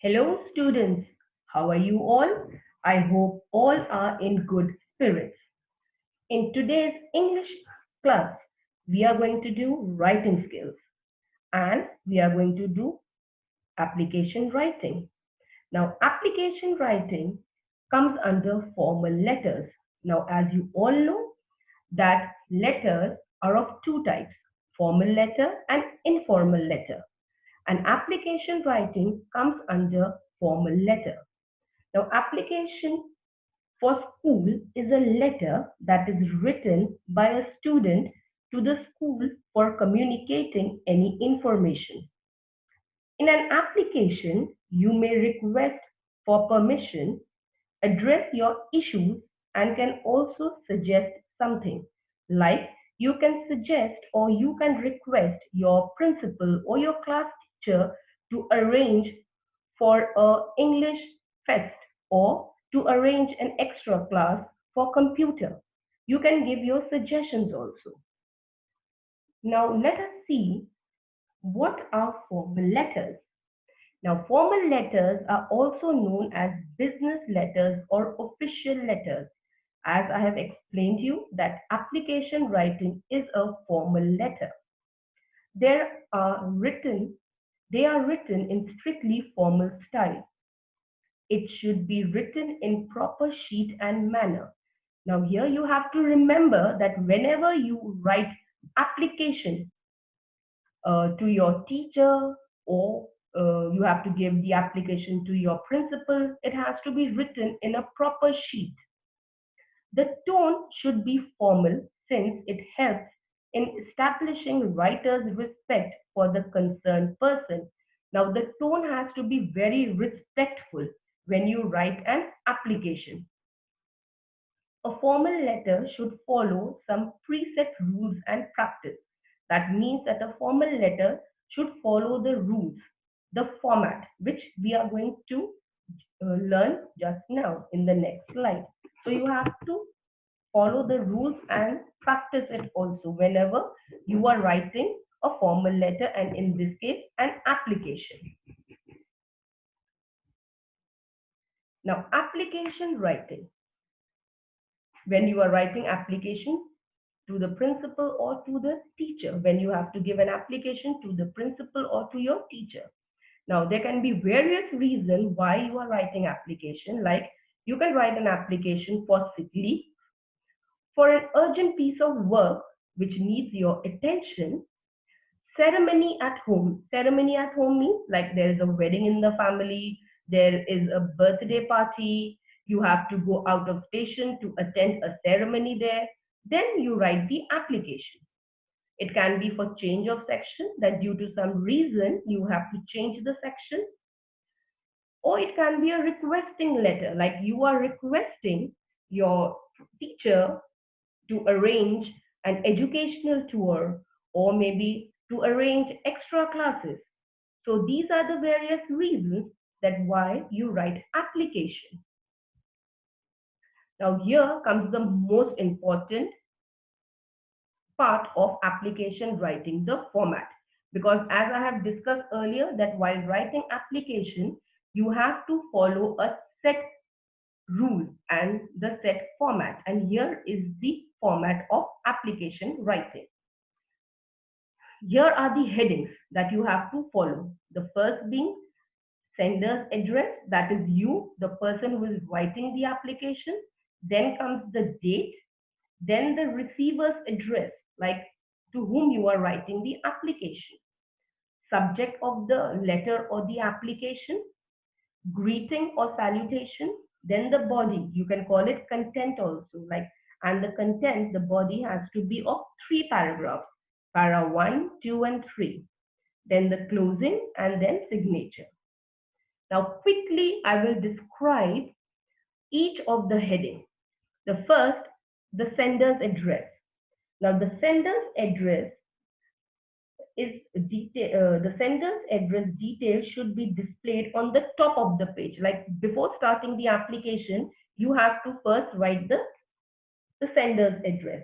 Hello, students. How are you all? I hope all are in good spirits. In today's English class, we are going to do writing skills and we are going to do application writing. Now, application writing comes under formal letters. Now, as you all know, that letters are of two types, formal letter and informal letter. And application writing comes under formal letter. Now, application for school is a letter that is written by a student to the school for communicating any information. In an application, you may request for permission, address your issues, and can also suggest something. Like you can suggest or you can request your principal or your class teacher to arrange for a English fest or to arrange an extra class for computer. You can give your suggestions also. Now let us see what are formal letters. Now formal letters are also known as business letters or official letters. As I have explained to you that application writing is a formal letter. They are written, they are written in strictly formal style. It should be written in proper sheet and manner. Now here you have to remember that whenever you write application to your teacher or you have to give the application to your principal, it has to be written in a proper sheet. The tone should be formal since it helps in establishing writer's respect for the concerned person. Now the tone has to be very respectful when you write an application. A formal letter should follow some preset rules and practice. That means that a formal letter should follow the rules, the format, which we are going to learn just now in the next slide. So you have to follow the rules and practice it also whenever you are writing a formal letter and in this case an application. Now application writing. When you are writing application to the principal or to the teacher, when you have to give an application to the principal or to your teacher. Now there can be various reasons why you are writing application, like you can write an application for sick leave, for an urgent piece of work which needs your attention, ceremony at home. Ceremony at home means like there is a wedding in the family, there is a birthday party, you have to go out of station to attend a ceremony there. Then you write the application. It can be for change of section, that due to some reason you have to change the section. Or it can be a requesting letter, like you are requesting your teacher to arrange an educational tour or maybe to arrange extra classes. So these are the various reasons that why you write application. Now here comes the most important part of application writing, the format. Because as I have discussed earlier that while writing application, you have to follow a set rule and the set format. And here is the format of application writing. Here are the headings that you have to follow. The first being sender's address, that is you, the person who is writing the application. Then comes the date, then the receiver's address, like to whom you are writing the application. Subject of the letter or the application, greeting or salutation, then the body, you can call it content also, like, and the content, the body has to be of 3 paragraphs, para 1, 2 and 3, then the closing and then signature. Now quickly I will describe each of the headings. The first, the sender's address. Now the sender's address is the sender's address details should be displayed on the top of the page. Like before starting the application, you have to first write the sender's address.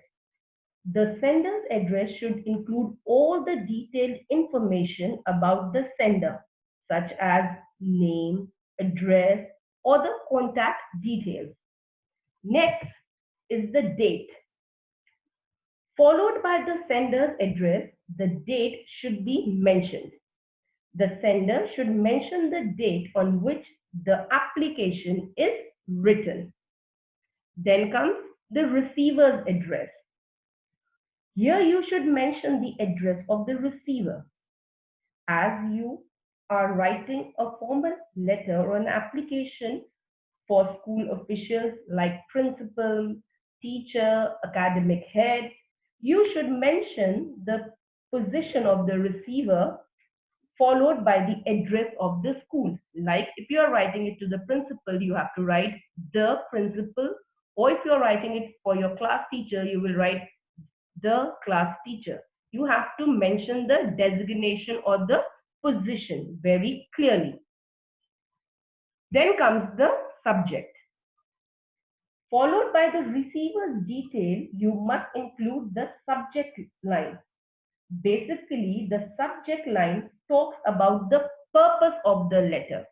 The sender's address should include all the detailed information about the sender, such as name, address, or the contact details. Next is the date. Followed by the sender's address, the date should be mentioned. The sender should mention the date on which the application is written. Then comes the receiver's address. Here you should mention the address of the receiver. As you are writing a formal letter or an application for school officials like principal, teacher, academic head, you should mention the position of the receiver followed by the address of the school. Like if you are writing it to the principal, you have to write the principal, or if you are writing it for your class teacher, you will write the class teacher. You have to mention the designation or the position very clearly. Then comes the subject. Followed by the receiver's detail, you must include the subject line. Basically, the subject line talks about the purpose of the letter.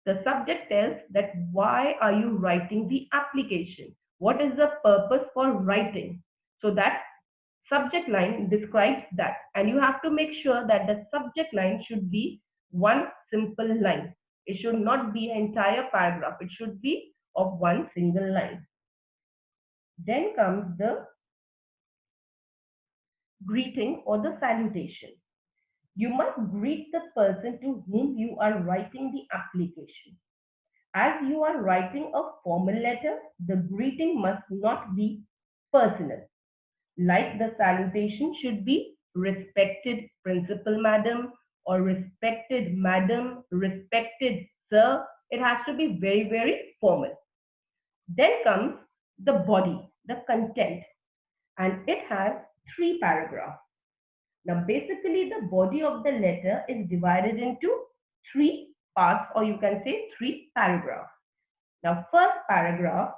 The subject tells that why are you writing the application? What is the purpose for writing? So that subject line describes that. And you have to make sure that the subject line should be one simple line. It should not be an entire paragraph. It should be of one single line. Then comes the greeting or the salutation. You must greet the person to whom you are writing the application. As you are writing a formal letter, the greeting must not be personal. Like the salutation should be respected principal madam or respected madam, respected sir. It has to be very, very formal. Then comes the body, the content, and it has three paragraphs. Now, basically, the body of the letter is divided into three parts, or you can say three paragraphs. Now, first paragraph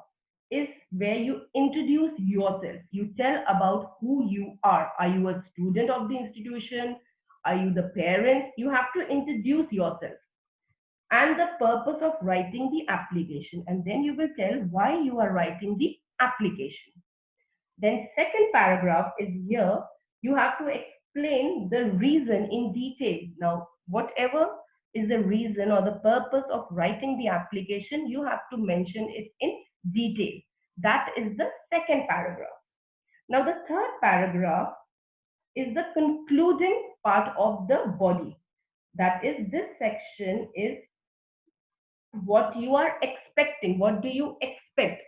is where you introduce yourself. You tell about who you are. Are you a student of the institution? Are you the parent? You have to introduce yourself and the purpose of writing the application. And then you will tell why you are writing the application. Then second paragraph is here. You have to explain the reason in detail. Now, whatever is the reason or the purpose of writing the application, you have to mention it in detail. That is the second paragraph. Now, the third paragraph is the concluding part of the body. That is, this section is what you are expecting. What do you expect?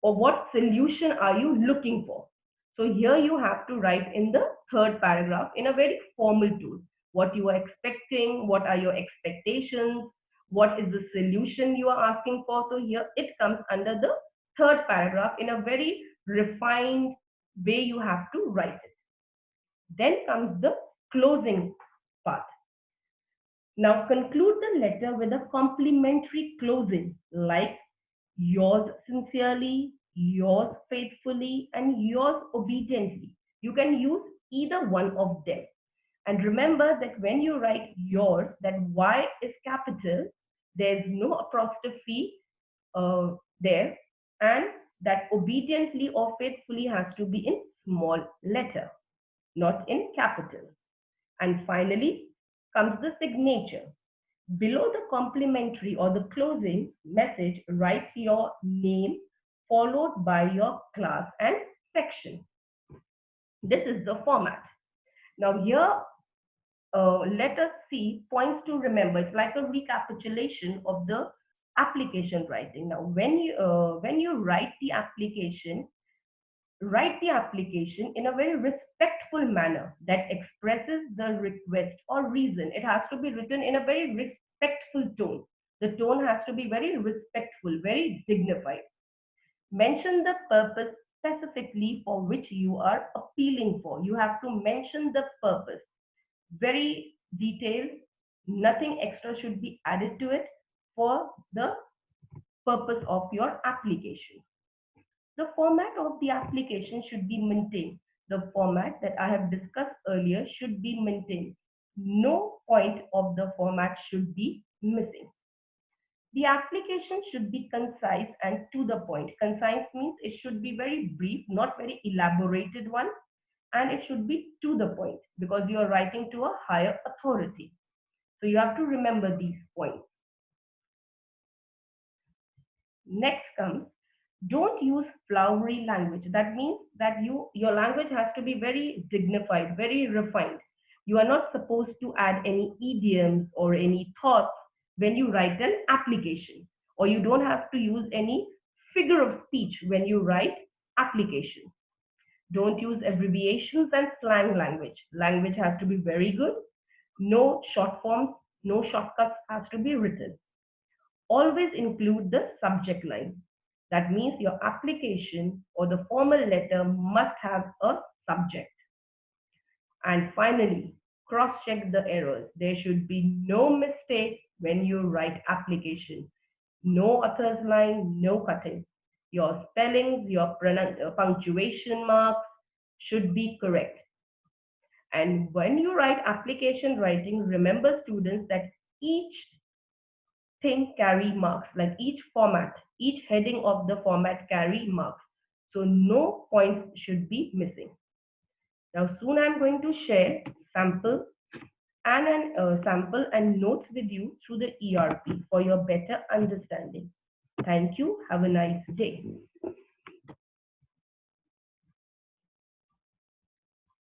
Or what solution are you looking for? So here you have to write in the third paragraph in a very formal tone. What you are expecting, what are your expectations, what is the solution you are asking for. So here it comes under the third paragraph in a very refined way you have to write it. Then comes the closing part. Now conclude the letter with a complimentary closing like yours sincerely, yours faithfully, and yours obediently. You can use either one of them. And remember that when you write yours, that Y is capital, there's no apostrophe there, and that obediently or faithfully has to be in small letter, not in capital. And finally comes the signature. Below the complimentary or the closing message, write your name followed by your class and section. This is the format. Now here, let us see points to remember. It's like a recapitulation of the application writing. Now, when you write the application, in a very respectful manner that expresses the request or reason. It has to be written in a very respectful tone. The tone has to be very respectful, very dignified. Mention the purpose specifically for which you are appealing for. You have to mention the purpose. Very detailed, nothing extra should be added to it for the purpose of your application. The format of the application should be maintained. The format that I have discussed earlier should be maintained. No point of the format should be missing. The application should be concise and to the point. Concise means it should be very brief, not very elaborated one, and it should be to the point because you are writing to a higher authority. So you have to remember these points. Next comes, don't use flowery language. That means that your language has to be very dignified, very refined. You are not supposed to add any idioms or any thoughts when you write an application, or you don't have to use any figure of speech when you write application. Don't use abbreviations and slang language. Language has to be very good. No short forms, no shortcuts has to be written. Always include the subject line. That means your application or the formal letter must have a subject. And finally, cross-check the errors. There should be no mistake when you write application. No author's line, no cutting. Your spellings, your punctuation marks should be correct. And when you write application writing, remember students that each thing carry marks, like each format, each heading of the format carry marks. So no points should be missing. Now soon I'm going to share sample and an sample and notes with you through the ERP for your better understanding. Thank you. Have a nice day.